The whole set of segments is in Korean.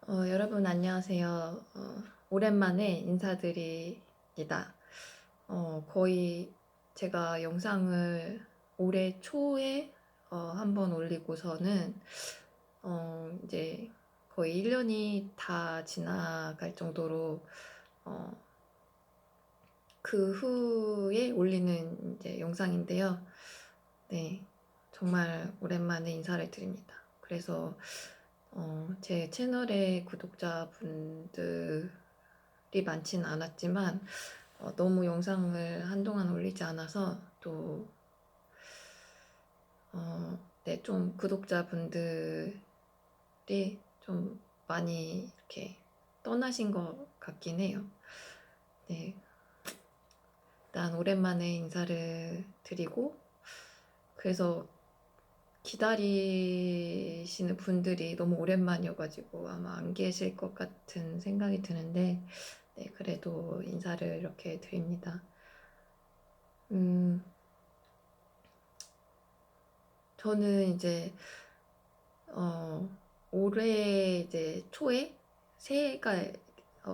여러분 안녕하세요. 오랜만에 인사드립니다. 거의 제가 영상을 올해 초에 한번 올리고서는 이제 거의 1년이 다 지나갈 정도로 어, 그 후에 올리는 이제 영상인데요. 네, 정말 오랜만에 인사를 드립니다. 그래서 제 채널의 구독자분들이 많지는 않았지만 너무 영상을 한동안 올리지 않아서 또 네, 좀 구독자분들이 좀 많이 이렇게 떠나신 것 같긴 해요. 네, 일단 오랜만에 인사를 드리고 그래서 기다리시는 분들이 너무 오랜만이어가지고 아마 안 계실 것 같은 생각이 드는데 네, 그래도 인사를 이렇게 드립니다. 저는 이제 올해 이제 초에 새해가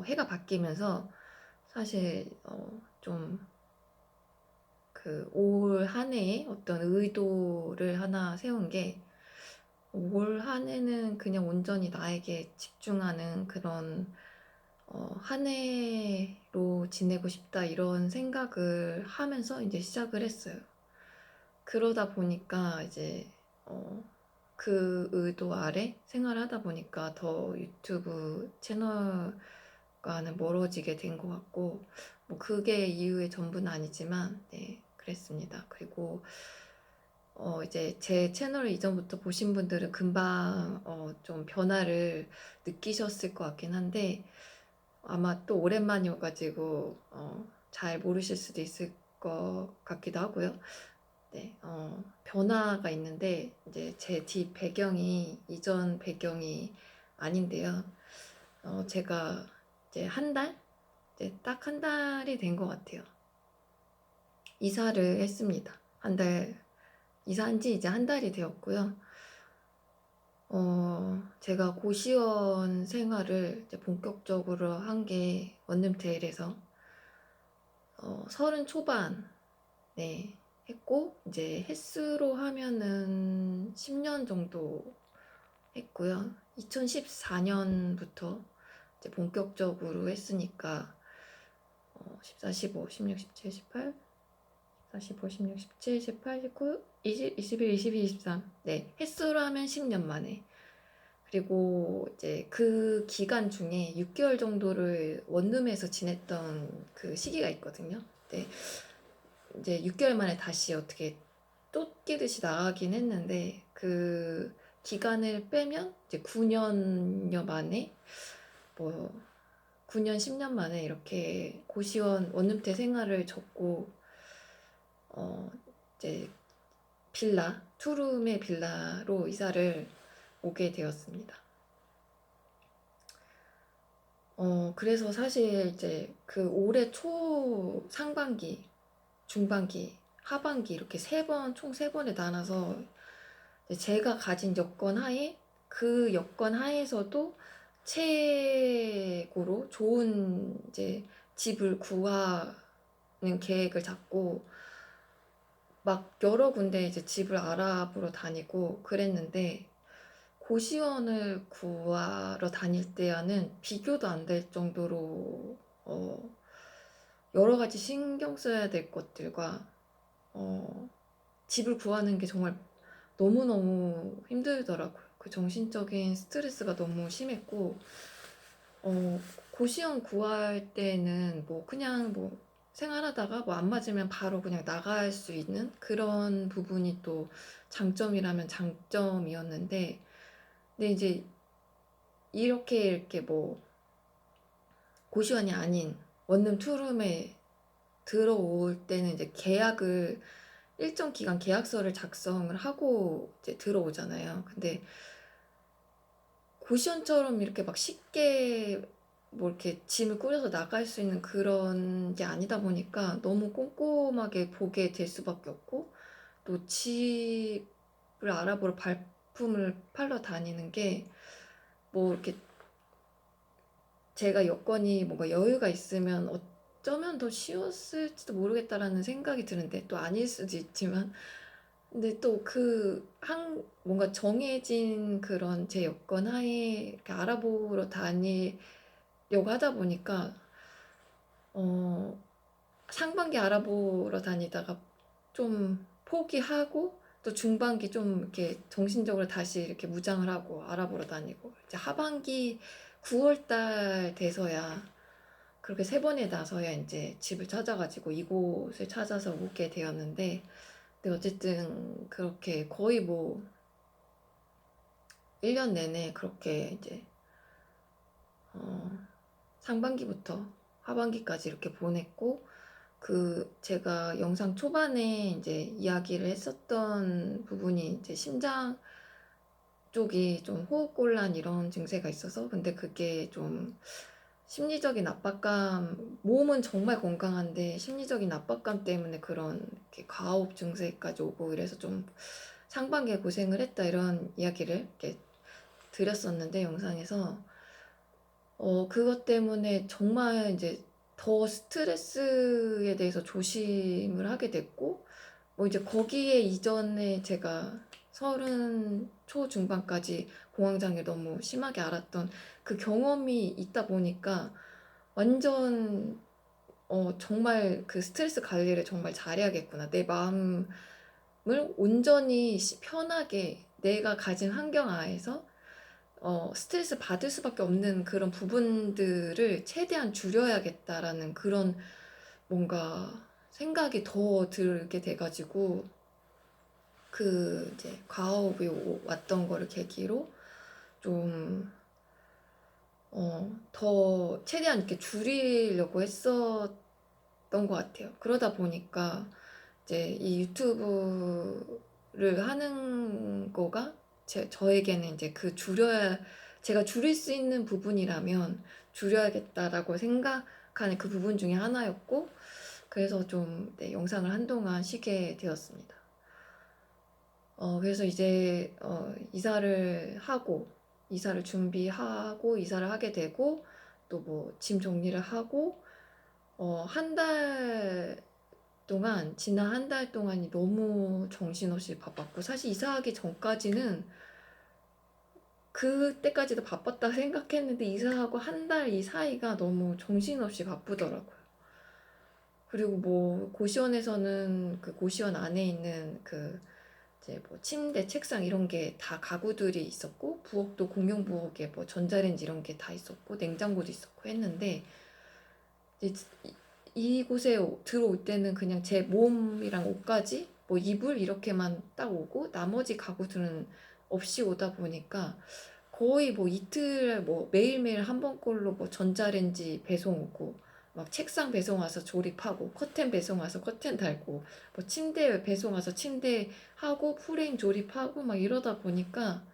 해가 바뀌면서 사실 좀 그 올 한 해에 어떤 의도를 하나 세운 게 올 한 해는 그냥 온전히 나에게 집중하는 그런 한 해로 지내고 싶다 이런 생각을 하면서 이제 시작을 했어요. 그러다 보니까 이제 그 의도 아래 생활하다 보니까 더 유튜브 채널과는 멀어지게 된 것 같고 뭐 그게 이유의 전부는 아니지만 네, 그랬습니다. 그리고 이제 제 채널을 이전부터 보신 분들은 금방 좀 변화를 느끼셨을 것 같긴 한데 아마 또 오랜만이어가지고 잘 모르실 수도 있을 것 같기도 하고요. 네, 변화가 있는데 이제 제 뒷 배경이 이전 배경이 아닌데요. 제가 이제 이제 딱 한 달이 된 것 같아요. 이사를 했습니다. 이사한 지 이제 한 달이 되었고요. 제가 고시원 생활을 이제 본격적으로 한 게 원룸테일에서 30 초반 네, 했고 이제 횟수로 하면은 10년 정도 했고요. 2014년부터 이제 본격적으로 했으니까 14, 15, 16, 17, 18, 14, 15, 16, 17, 18, 19, 20, 21, 22, 23. 네, 횟수로 하면 10년 만에. 그리고 이제 그 기간 중에 6개월 정도를 원룸에서 지냈던 그 시기가 있거든요. 네, 이제 6개월 만에 다시 어떻게 쫓기듯이 나가긴 했는데 그 기간을 빼면 이제 9년여 만에 뭐 9년 10년 만에 이렇게 고시원 원룸대 생활을 접고 어 이제 투룸의 빌라로 이사를 오게 되었습니다. 그래서 사실 이제 그 올해 초 상반기, 중반기, 하반기 이렇게 총 세 번에 나눠서 제가 가진 여건 하에 그 여건 하에서도 최고로 좋은 이제 집을 구하는 계획을 잡고 막 여러 군데 이제 집을 알아보러 다니고 그랬는데 고시원을 구하러 다닐 때와는 비교도 안 될 정도로 여러 가지 신경 써야 될 것들과 어, 집을 구하는 게 정말 너무너무 힘들더라고요. 그 정신적인 스트레스가 너무 심했고, 어, 고시원 구할 때는 뭐 그냥 뭐 생활하다가 뭐 안 맞으면 바로 그냥 나갈 수 있는 그런 부분이 또 장점이라면 장점이었는데, 근데 이제 이렇게 뭐 고시원이 아닌 원룸 투룸에 들어올 때는 이제 일정 기간 계약서를 작성을 하고 이제 들어오잖아요. 근데 고시원처럼 이렇게 막 쉽게 뭐 이렇게 짐을 꾸려서 나갈 수 있는 그런 게 아니다 보니까 너무 꼼꼼하게 보게 될 수밖에 없고 또 집을 알아보러 발품을 팔러 다니는 게 뭐 이렇게 제가 여건이 뭔가 여유가 있으면 어쩌면 더 쉬웠을지도 모르겠다라는 생각이 드는데 또 아닐 수도 있지만 근데 또 뭔가 정해진 그런 제 여건 하에 이렇게 알아보러 다니려고 하다 보니까 어, 상반기 알아보러 다니다가 좀 포기하고 또 중반기 좀 이렇게 정신적으로 다시 이렇게 무장을 하고 알아보러 다니고 이제 하반기 9월 달 돼서야 그렇게 세 번에 나서야 이제 집을 찾아가지고 이곳을 찾아서 오게 되었는데 근데 어쨌든 그렇게 거의 뭐 1년 내내 그렇게 이제 어, 상반기부터 하반기까지 이렇게 보냈고 제가 영상 초반에 이제 이야기를 했었던 부분이 이제 심장 쪽이 좀 호흡곤란 이런 증세가 있어서 근데 그게 좀 심리적인 압박감, 몸은 정말 건강한데 심리적인 압박감 때문에 그런 이렇게 과호흡 증세까지 오고 이래서 좀 상반기에 고생을 했다 이런 이야기를 이렇게 드렸었는데 영상에서 그것 때문에 정말 이제 더 스트레스에 대해서 조심을 하게 됐고, 뭐 이제 거기에 이전에 제가 30 초중반까지 공황장애 너무 심하게 앓았던 그 경험이 있다 보니까 완전 정말 그 스트레스 관리를 정말 잘해야겠구나. 내 마음을 온전히 편하게 내가 가진 환경 하에서 스트레스 받을 수밖에 없는 그런 부분들을 최대한 줄여야겠다라는 그런 뭔가 생각이 더 들게 돼가지고 이제 과업이 왔던 거를 계기로 좀 더 최대한 이렇게 줄이려고 했었던 것 같아요. 그러다 보니까 이제 이 유튜브를 하는 거가 저에게는 이제 제가 줄일 수 있는 부분이라면 줄여야겠다라고 생각하는 그 부분 중에 하나였고, 그래서 좀 네, 영상을 한동안 쉬게 되었습니다. 그래서 이제 이사를 준비하고 이사를 하게 되고 또 뭐 짐 정리를 하고 지난 한 달 동안이 너무 정신없이 바빴고 사실 이사하기 전까지는 그때까지도 바빴다 생각했는데 이사하고 한 달 이 사이가 너무 정신없이 바쁘더라고요. 그리고 뭐 고시원에서는 그 고시원 안에 있는 이제 뭐 침대, 책상 이런 게 다 가구들이 있었고 부엌도 공용 부엌에 뭐 전자레인지 이런 게 다 있었고 냉장고도 있었고 했는데 이제 이곳에 들어올 때는 그냥 제 몸이랑 옷까지 뭐 이불 이렇게만 딱 오고 나머지 가구들은 없이 오다 보니까 거의 뭐 이틀 뭐 매일매일 한 번꼴로 뭐 전자레인지 배송 오고 막 책상 배송 와서 조립하고 커튼 배송 와서 커튼 달고 뭐 침대 배송 와서 침대 하고 프레임 조립하고 막 이러다 보니까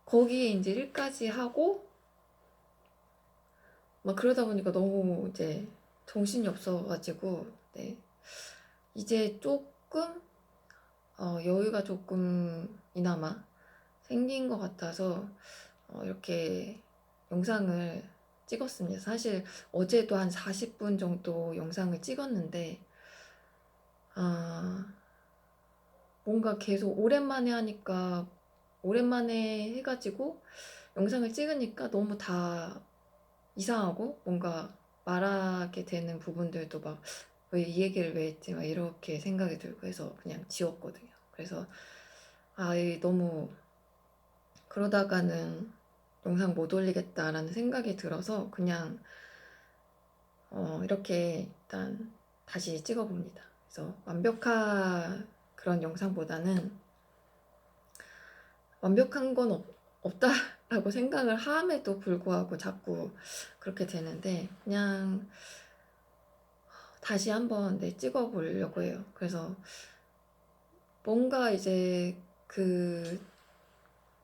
거기에 이제 일까지 하고 막 그러다 보니까 너무 이제 정신이 없어가지고 네. 이제 조금 여유가 조금 이나마 생긴 것 같아서 이렇게 영상을 찍었습니다. 사실 어제도 한 40분 정도 영상을 찍었는데 아, 뭔가 계속 오랜만에 하니까 오랜만에 해가지고 영상을 찍으니까 너무 다 이상하고 뭔가 말하게 되는 부분들도 막 왜 이 얘기를 왜 했지 막 이렇게 생각이 들고 해서 그냥 지웠거든요. 그래서 너무 그러다가는 영상 못 올리겠다라는 생각이 들어서 그냥 이렇게 일단 다시 찍어봅니다. 그래서 완벽한 그런 영상보다는 완벽한 건 없다라고 생각을 함에도 불구하고 자꾸 그렇게 되는데 그냥 다시 한번 찍어보려고 해요. 그래서 뭔가 이제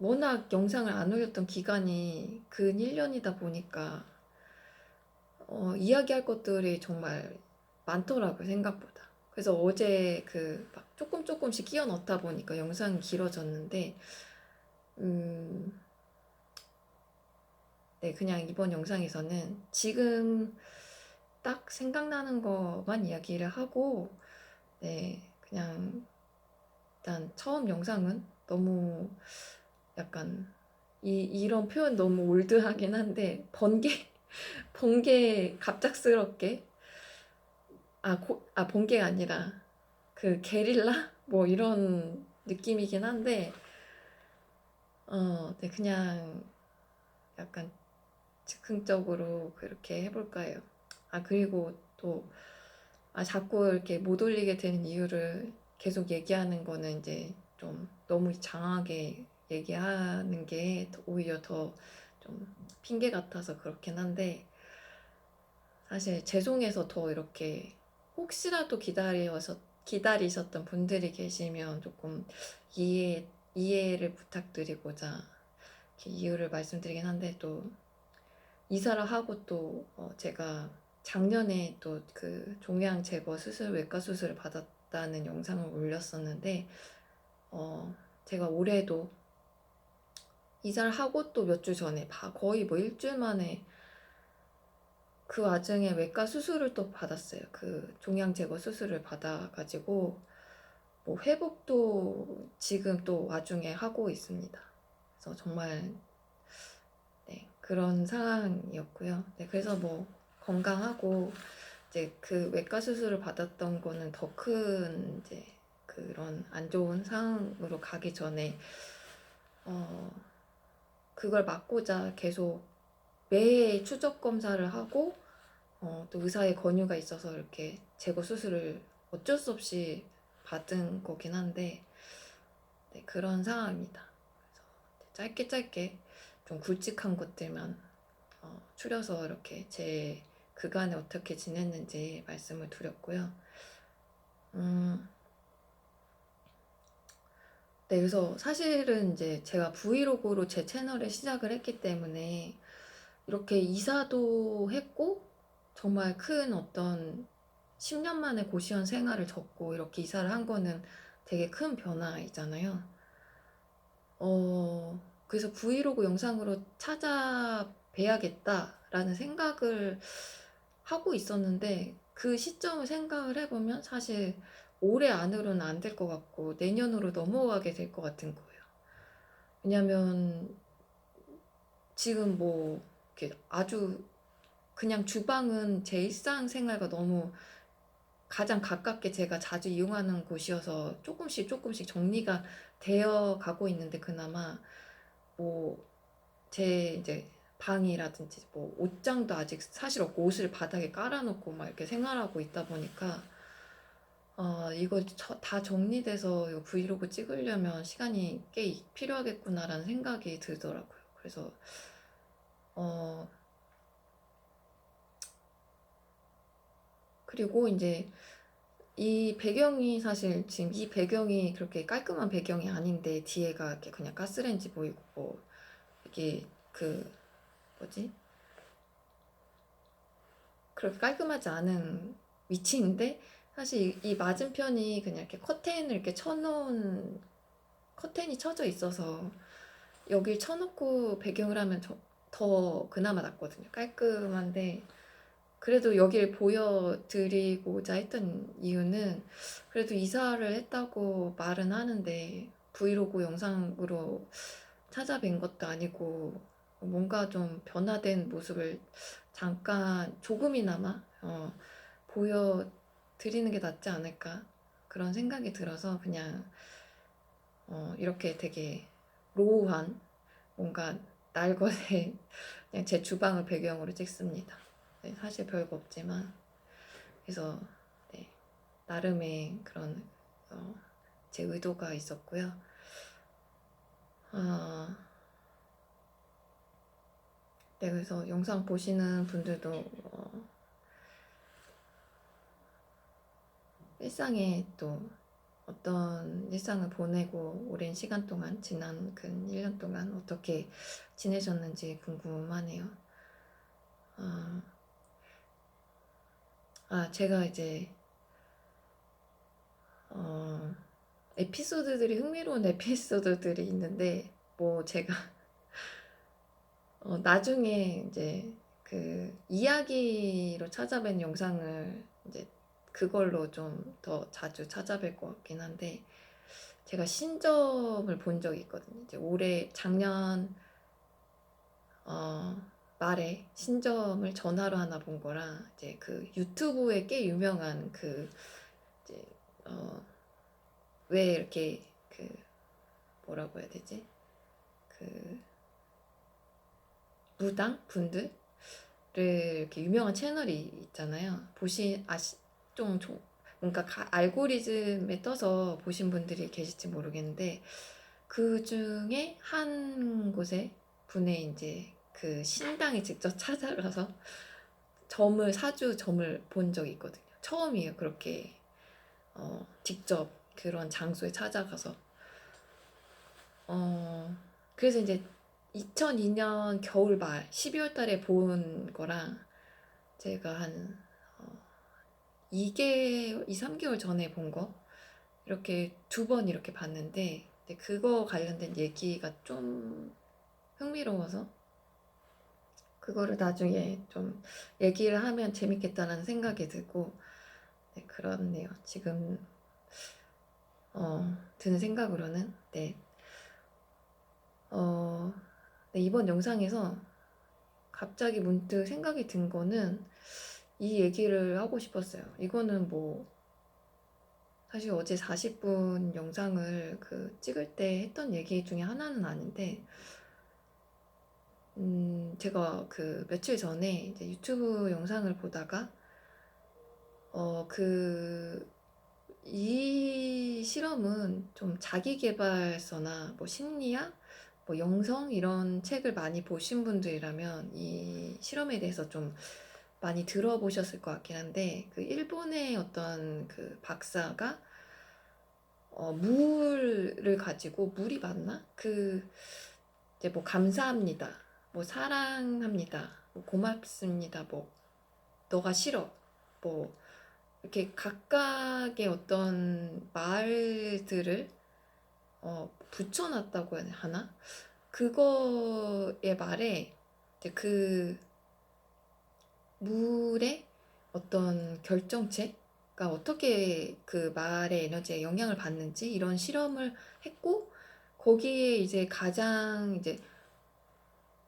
워낙 영상을 안 올렸던 기간이 근 1년이다 보니까 이야기할 것들이 정말 많더라고요, 생각보다. 그래서 어제 막 조금씩 끼워 넣다 보니까 영상이 길어졌는데, 네, 그냥 이번 영상에서는 지금 딱 생각나는 것만 이야기를 하고, 네, 그냥 일단 처음 영상은 너무 약간 이런 표현 너무 올드하긴 한데 번개 갑작스럽게 번개가 아니라 그 게릴라 뭐 이런 느낌이긴 한데 네, 그냥 약간 즉흥적으로 그렇게 해볼까 해요. 그리고 또 자꾸 이렇게 못 올리게 되는 이유를 계속 얘기하는 거는 이제 좀 너무 장하게 얘기하는 게 오히려 더 좀 핑계 같아서 그렇긴 한데, 사실 죄송해서 더 이렇게 혹시라도 기다리셨던 분들이 계시면 조금 이해를 부탁드리고자 이렇게 이유를 말씀드리긴 한데, 또 이사를 하고 또 제가 작년에 또 그 종양 제거 수술 외과 수술을 받았다는 영상을 올렸었는데, 제가 올해도 이사를 하고 또 몇 주 전에 거의 뭐 일주일 만에 그 와중에 외과 수술을 또 받았어요. 그 종양 제거 수술을 받아가지고 뭐 회복도 지금 또 와중에 하고 있습니다. 그래서 정말 네, 그런 상황이었고요. 네, 그래서 뭐 건강하고 이제 그 외과 수술을 받았던 거는 더 큰 이제 그런 안 좋은 상황으로 가기 전에 그걸 막고자 계속 매해 추적 검사를 하고 또 의사의 권유가 있어서 이렇게 제거 수술을 어쩔 수 없이 받은 거긴 한데, 네, 그런 상황입니다. 그래서 짧게 좀 굵직한 것들만 추려서 이렇게 제 그간에 어떻게 지냈는지 말씀을 드렸고요. 네, 그래서 사실은 이제 제가 브이로그로 제 채널을 시작을 했기 때문에 이렇게 이사도 했고 정말 큰 어떤 10년 만에 고시원 생활을 접고 이렇게 이사를 한 거는 되게 큰 변화이잖아요. 그래서 브이로그 영상으로 찾아뵈야겠다라는 생각을 하고 있었는데, 그 시점을 생각을 해보면 사실 올해 안으로는 안 될 것 같고 내년으로 넘어가게 될 것 같은 거예요. 왜냐면 지금 뭐 이렇게 아주 그냥 주방은 제 일상생활과 너무 가장 가깝게 제가 자주 이용하는 곳이어서 조금씩 정리가 되어 가고 있는데, 그나마 뭐 제 이제 방이라든지 뭐 옷장도 아직 사실 없고 옷을 바닥에 깔아놓고 막 이렇게 생활하고 있다 보니까 이거 다 정리돼서 이 브이로그 찍으려면 시간이 꽤 필요하겠구나라는 생각이 들더라고요. 그래서 그리고 이제 이 배경이 사실 지금 이 배경이 그렇게 깔끔한 배경이 아닌데, 뒤에가 이렇게 그냥 가스레인지 보이고 뭐 이게 그 뭐지? 그렇게 깔끔하지 않은 위치인데, 사실 이 맞은편이 그냥 이렇게 커튼을 이렇게 쳐놓은 커튼이 쳐져 있어서 여길 쳐놓고 배경을 하면 더 그나마 낫거든요. 깔끔한데, 그래도 여기를 보여드리고자 했던 이유는, 그래도 이사를 했다고 말은 하는데 브이로그 영상으로 찾아뵌 것도 아니고 뭔가 좀 변화된 모습을 잠깐 조금이나마 보여드리는 게 낫지 않을까, 그런 생각이 들어서 그냥 이렇게 되게 로우한 뭔가 날것의 그냥 제 주방을 배경으로 찍습니다. 네, 사실 별거 없지만, 그래서 네, 나름의 그런 제 의도가 있었고요. 네, 그래서 영상 보시는 분들도 일상에 또 어떤 일상을 보내고 오랜 시간 동안, 지난 근 1년 동안 어떻게 지내셨는지 궁금하네요. 제가 이제 에피소드들이, 흥미로운 에피소드들이 있는데, 뭐 제가 나중에 이제 그 이야기로 찾아뵌 영상을 이제 그걸로 좀 더 자주 찾아뵐 것 같긴 한데, 제가 신점을 본 적이 있거든요. 이제 올해 작년 어, 말에 신점을 전화로 하나 본 거랑, 이제 그 유튜브에 꽤 유명한 그 이제 왜 이렇게 그 뭐라고 해야 되지? 그 무당 분들을 이렇게 유명한 채널이 있잖아요. 좀 뭔가 알고리즘에 떠서 보신 분들이 계실지 모르겠는데, 그 중에 한 곳에 분의 이제 그 신당에 직접 찾아가서 점을 본 적이 있거든요. 처음이에요. 그렇게 직접 그런 장소에 찾아가서. 그래서 이제 2002년 겨울 말 12월 달에 본 거랑, 제가 한 2개월, 2, 3개월 전에 본 거, 이렇게 두 번 이렇게 봤는데, 근데 그거 관련된 얘기가 좀 흥미로워서 그거를 나중에 좀 얘기를 하면 재밌겠다는 생각이 들고, 네, 그렇네요. 지금 드는 생각으로는. 네. 네, 이번 영상에서 갑자기 문득 생각이 든 거는 이 얘기를 하고 싶었어요. 이거는 뭐 사실 어제 40분 영상을 찍을 때 했던 얘기 중에 하나는 아닌데, 제가 며칠 전에 이제 유튜브 영상을 보다가 이 실험은 좀 자기계발서나 뭐 심리학, 뭐 영성 이런 책을 많이 보신 분들이라면 이 실험에 대해서 좀 많이 들어보셨을 것 같긴 한데, 그 일본의 어떤 그 박사가 물을 가지고, 물이 맞나? 이제 뭐 감사합니다, 뭐 사랑합니다, 뭐 고맙습니다, 뭐 너가 싫어, 뭐 이렇게 각각의 어떤 말들을 붙여놨다고 해야 하나? 그거의 말에 이제 그 물의 어떤 결정체가 어떻게 그 말의 에너지에 영향을 받는지, 이런 실험을 했고, 거기에 이제 가장 이제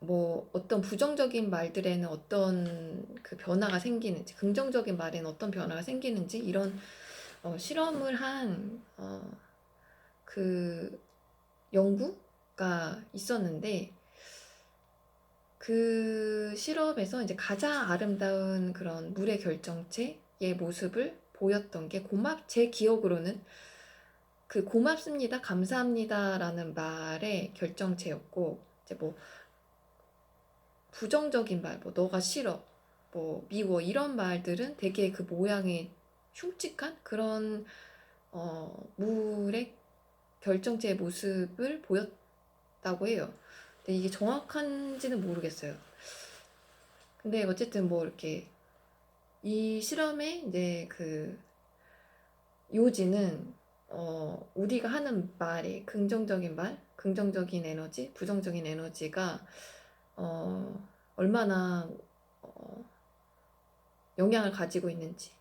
뭐 어떤 부정적인 말들에는 어떤 그 변화가 생기는지, 긍정적인 말에는 어떤 변화가 생기는지, 이런 실험을 한 그 연구가 있었는데, 그 실험에서 이제 가장 아름다운 그런 물의 결정체의 모습을 보였던 게, 제 기억으로는 그 고맙습니다, 감사합니다라는 말의 결정체였고, 이제 뭐 부정적인 말, 뭐 너가 싫어, 뭐 미워, 이런 말들은 되게 그 모양이 흉측한 그런 물의 결정체의 모습을 보였다고 해요. 근데 이게 정확한지는 모르겠어요. 근데 어쨌든 뭐 이렇게 이 실험의 이제 그 요지는 우리가 하는 말이 긍정적인 말, 긍정적인 에너지, 부정적인 에너지가 얼마나 영향을 가지고 있는지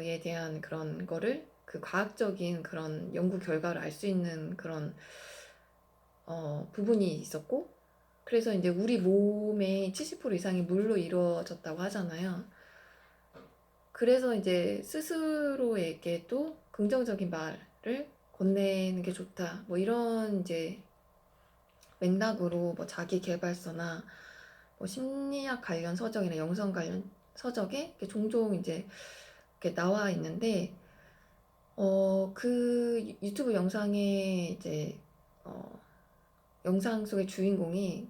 에 대한 그런 거를, 그 과학적인 그런 연구 결과를 알 수 있는 그런 부분이 있었고, 그래서 이제 우리 몸의 70% 이상이 물로 이루어졌다고 하잖아요. 그래서 이제 스스로에게도 긍정적인 말을 건네는 게 좋다, 뭐 이런 이제 맥락으로 뭐 자기 개발서나 뭐 심리학 관련 서적이나 영성 관련 서적에 종종 이제 이렇게 나와 있는데, 그 유튜브 영상에 이제 영상 속의 주인공이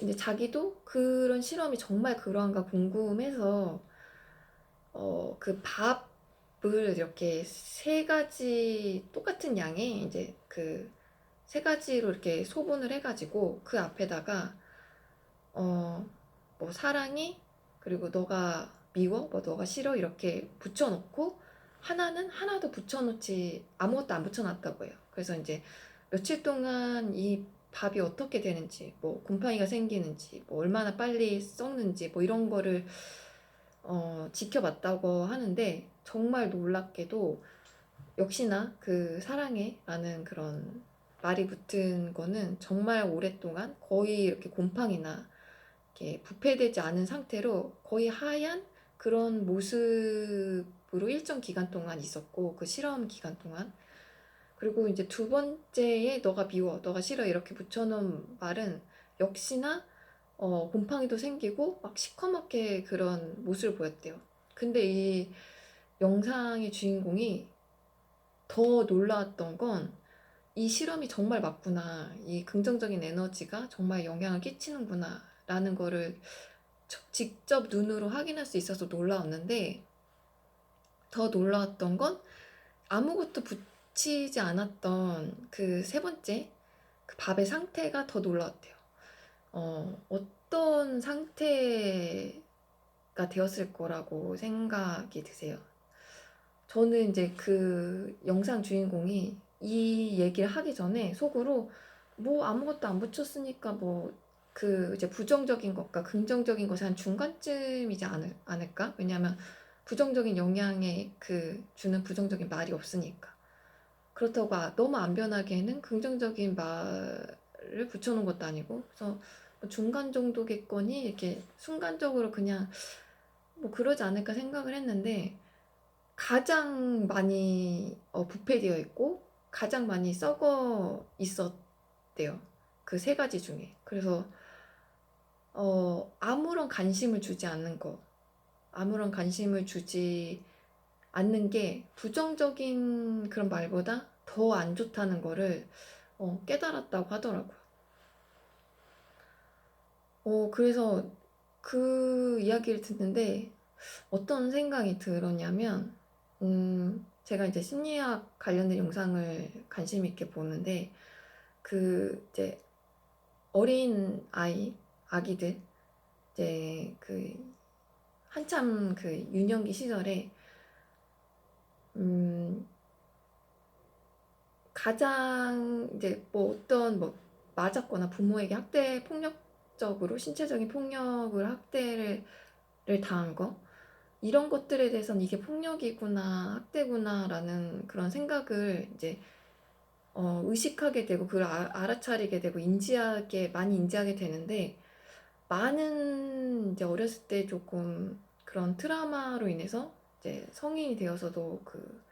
이제 자기도 그런 실험이 정말 그러한가 궁금해서 그 밥을 이렇게 세 가지 똑같은 양의 이제 그 세 가지로 이렇게 소분을 해가지고, 그 앞에다가 뭐 사랑이, 그리고 너가 미워, 뭐 너가 싫어, 이렇게 붙여놓고, 하나는 하나도 아무것도 안 붙여놨다고 해요. 그래서 이제 며칠 동안 이 밥이 어떻게 되는지, 뭐 곰팡이가 생기는지, 뭐 얼마나 빨리 썩는지, 뭐 이런 거를 지켜봤다고 하는데, 정말 놀랍게도 역시나 그 사랑해라는 그런 말이 붙은 거는 정말 오랫동안 거의 이렇게 곰팡이나 이렇게 부패되지 않은 상태로 거의 하얀 그런 모습으로 일정 기간 동안 있었고, 그 실험 기간 동안. 그리고 이제 두 번째에 너가 미워, 너가 싫어 이렇게 붙여놓은 말은 역시나 곰팡이도 생기고 막 시커멓게 그런 모습을 보였대요. 근데 이 영상의 주인공이 더 놀라웠던 건 이 실험이 정말 맞구나. 이 긍정적인 에너지가 정말 영향을 끼치는구나. 라는 거를 직접 눈으로 확인할 수 있어서 놀라웠는데, 더 놀라웠던 건 아무것도 붙이지 않았던 그 세 번째, 그 밥의 상태가 더 놀라웠대요. 어떤 상태가 되었을 거라고 생각이 드세요? 저는 이제 그 영상 주인공이 이 얘기를 하기 전에 속으로 뭐 아무것도 안 붙였으니까 뭐 그 이제 부정적인 것과 긍정적인 것이 한 중간쯤이지 않을까? 왜냐하면 부정적인 영향에 그 주는 부정적인 말이 없으니까. 그렇다고 너무 안 변하게는 긍정적인 말을 붙여놓은 것도 아니고, 그래서 뭐 중간 정도겠거니 이렇게 순간적으로 그냥 뭐 그러지 않을까 생각을 했는데, 가장 많이 부패되어 있고 가장 많이 썩어 있었대요. 그 세 가지 중에. 그래서 아무런 관심을 주지 않는 거, 아무런 관심을 주지 않는 게 부정적인 그런 말보다 더 안 좋다는 거를 깨달았다고 하더라고요. 그래서 그 이야기를 듣는데 어떤 생각이 들었냐면, 제가 이제 심리학 관련된 영상을 관심 있게 보는데, 그 이제 어린 아기들, 이제 그 한참 그 유년기 시절에, 음, 가장 이제 뭐 어떤 뭐 맞았거나 부모에게 폭력적으로 신체적인 폭력을 학대를 당한 거, 이런 것들에 대해서는 이게 폭력이구나, 학대구나라는 그런 생각을 이제 의식하게 되고 그걸 알아차리게 되고 많이 인지하게 되는데, 많은 이제 어렸을 때 조금 그런 트라우마로 인해서 이제 성인이 되어서도 그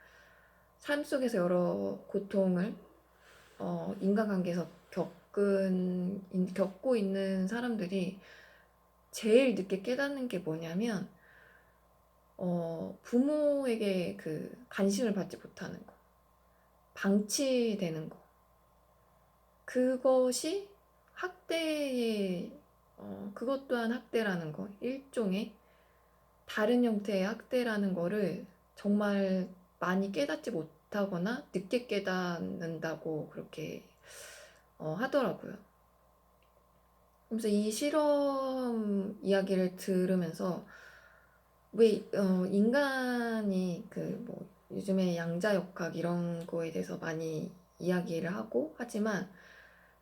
삶 속에서 여러 고통을 인간관계에서 겪고 있는 사람들이 제일 늦게 깨닫는 게 뭐냐면, 부모에게 그 관심을 받지 못하는 거, 방치되는 거, 그것이 학대의, 그것 또한 학대라는 거, 일종의 다른 형태의 학대라는 거를 정말 많이 깨닫지 못하거나 늦게 깨닫는다고 그렇게 하더라고요. 그래서 이 실험 이야기를 들으면서 왜 인간이 그 뭐 요즘에 양자역학 이런 거에 대해서 많이 이야기를 하고 하지만,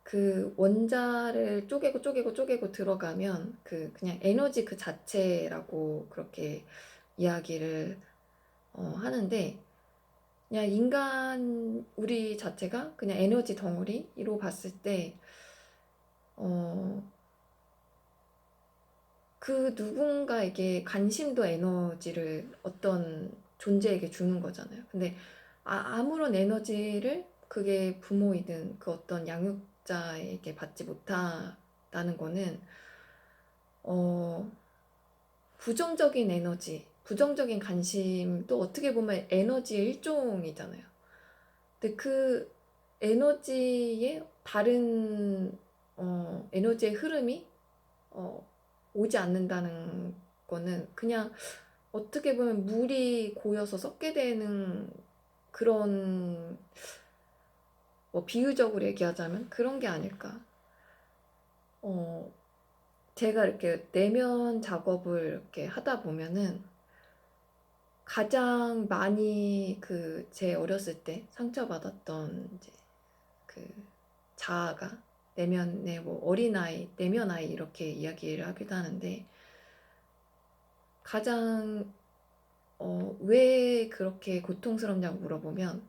그 원자를 쪼개고 쪼개고 쪼개고 들어가면 그 그냥 에너지 그 자체라고 그렇게 이야기를 하는데, 그냥 우리 자체가 그냥 에너지 덩어리로 봤을 때 어, 그 누군가에게 관심도 에너지를 어떤 존재에게 주는 거잖아요. 근데 아무런 에너지를 그게 부모이든 그 어떤 양육자에게 받지 못한다는 거는 어, 부정적인 에너지, 부정적인 관심도 어떻게 보면 에너지의 일종이잖아요. 근데 그 에너지의 다른 에너지의 흐름이 어, 오지 않는다는 거는 그냥 어떻게 보면 물이 고여서 썩게 되는 그런, 뭐 비유적으로 얘기하자면 그런 게 아닐까. 어, 제가 이렇게 내면 작업을 이렇게 하다 보면은 가장 많이 그 제 어렸을 때 상처받았던 이제 그 자아가 내면의 뭐 어린아이, 내면 아이 이렇게 이야기를 하기도 하는데 가장 왜 그렇게 고통스럽냐고 물어보면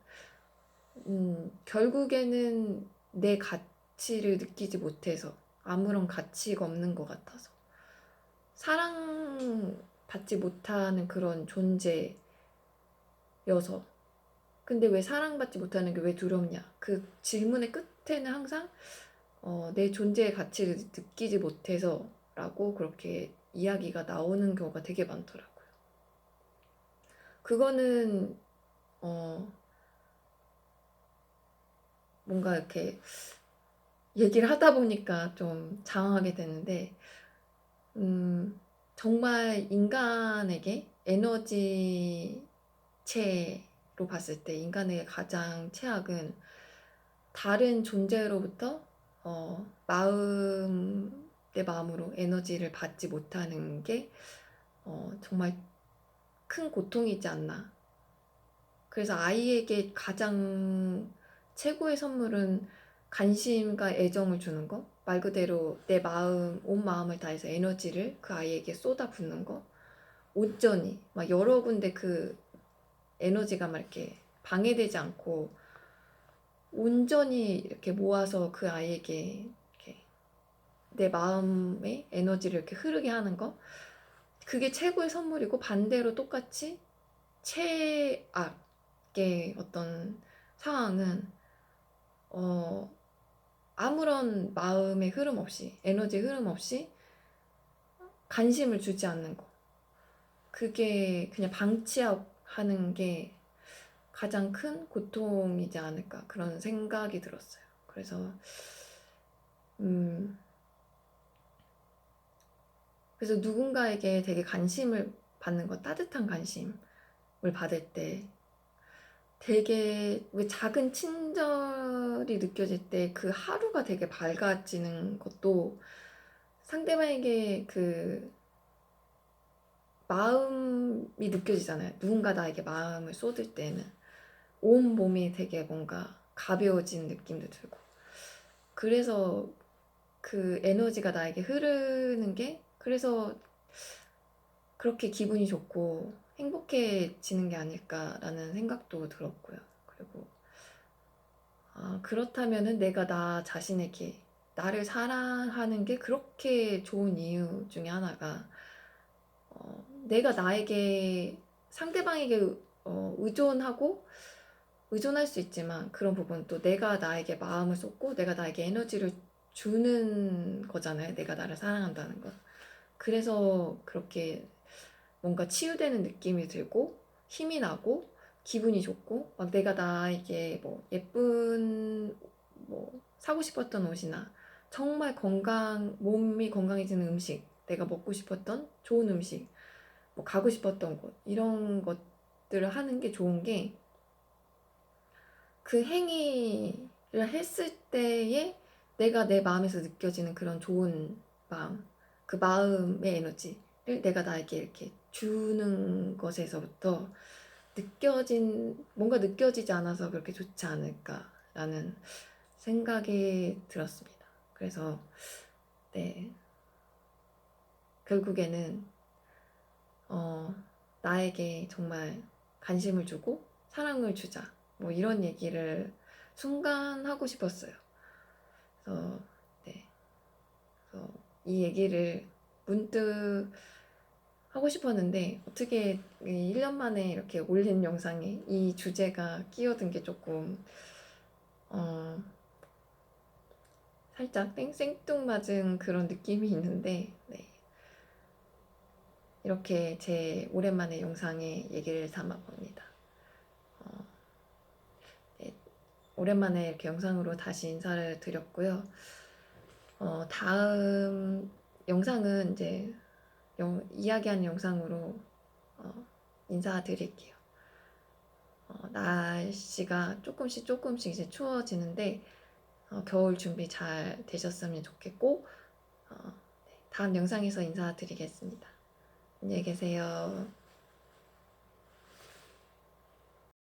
결국에는 내 가치를 느끼지 못해서 아무런 가치가 없는 것 같아서 사랑받지 못하는 그런 존재여서 근데 왜 사랑받지 못하는 게 왜 두렵냐 그 질문의 끝에는 항상 내 존재의 가치를 느끼지 못해서 라고 그렇게 이야기가 나오는 경우가 되게 많더라고요. 그거는 뭔가 이렇게 얘기를 하다 보니까 좀 장황하게 되는데 정말 인간에게 에너지체로 봤을 때 인간의 가장 최악은 다른 존재로부터 내 마음으로 에너지를 받지 못하는 게 정말 큰 고통이지 않나. 그래서 아이에게 가장 최고의 선물은 관심과 애정을 주는 거. 말 그대로 내 마음, 온 마음을 다해서 에너지를 그 아이에게 쏟아붓는 거. 온전히 막 여러 군데 그 에너지가 막 이렇게 방해되지 않고 온전히 이렇게 모아서 그 아이에게 이렇게 내 마음의 에너지를 이렇게 흐르게 하는 거. 그게 최고의 선물이고 반대로 똑같이 최악의 어떤 상황은 아무런 마음의 흐름 없이 에너지 흐름 없이 관심을 주지 않는 거 그게 그냥 방치하는 게 가장 큰 고통이지 않을까 그런 생각이 들었어요. 그래서 그래서 누군가에게 되게 관심을 받는 거 따뜻한 관심을 받을 때 되게 왜 작은 친절이 느껴질 때 그 하루가 되게 밝아지는 것도 상대방에게 그 마음이 느껴지잖아요. 누군가 나에게 마음을 쏟을 때는 온 몸이 되게 뭔가 가벼워진 느낌도 들고 그래서 그 에너지가 나에게 흐르는 게 그래서 그렇게 기분이 좋고 행복해지는 게 아닐까라는 생각도 들었고요. 그리고 그렇다면은 내가 나 자신에게 나를 사랑하는 게 그렇게 좋은 이유 중에 하나가 내가 나에게 상대방에게 의존할 수 있지만 그런 부분 또 내가 나에게 마음을 쏟고 내가 나에게 에너지를 주는 거잖아요. 내가 나를 사랑한다는 건. 그래서 그렇게 뭔가 치유되는 느낌이 들고 힘이 나고 기분이 좋고 막 내가 나에게 뭐 예쁜 뭐 사고 싶었던 옷이나 정말 몸이 건강해지는 음식 내가 먹고 싶었던 좋은 음식 뭐 가고 싶었던 곳 이런 것들을 하는 게 좋은 게 그 행위를 했을 때에 내가 내 마음에서 느껴지는 그런 좋은 마음 그 마음의 에너지를 내가 나에게 이렇게 주는 것에서부터 뭔가 느껴지지 않아서 그렇게 좋지 않을까라는 생각이 들었습니다. 그래서 네 결국에는 나에게 정말 관심을 주고 사랑을 주자 뭐 이런 얘기를 순간 하고 싶었어요. 그래서 네 그래서 이 얘기를 문득 하고 싶었는데 어떻게 1년 만에 이렇게 올린 영상에 이 주제가 끼어든 게 조금 살짝 생뚱맞은 그런 느낌이 있는데 네. 이렇게 제 오랜만에 영상에 얘기를 담아봅니다. 네. 오랜만에 이렇게 영상으로 다시 인사를 드렸고요. 다음 영상은 이제 이야기하는 영상으로 인사드릴게요. 날씨가 조금씩 이제 추워지는데 겨울 준비 잘 되셨으면 좋겠고 네, 다음 영상에서 인사드리겠습니다. 안녕히 계세요.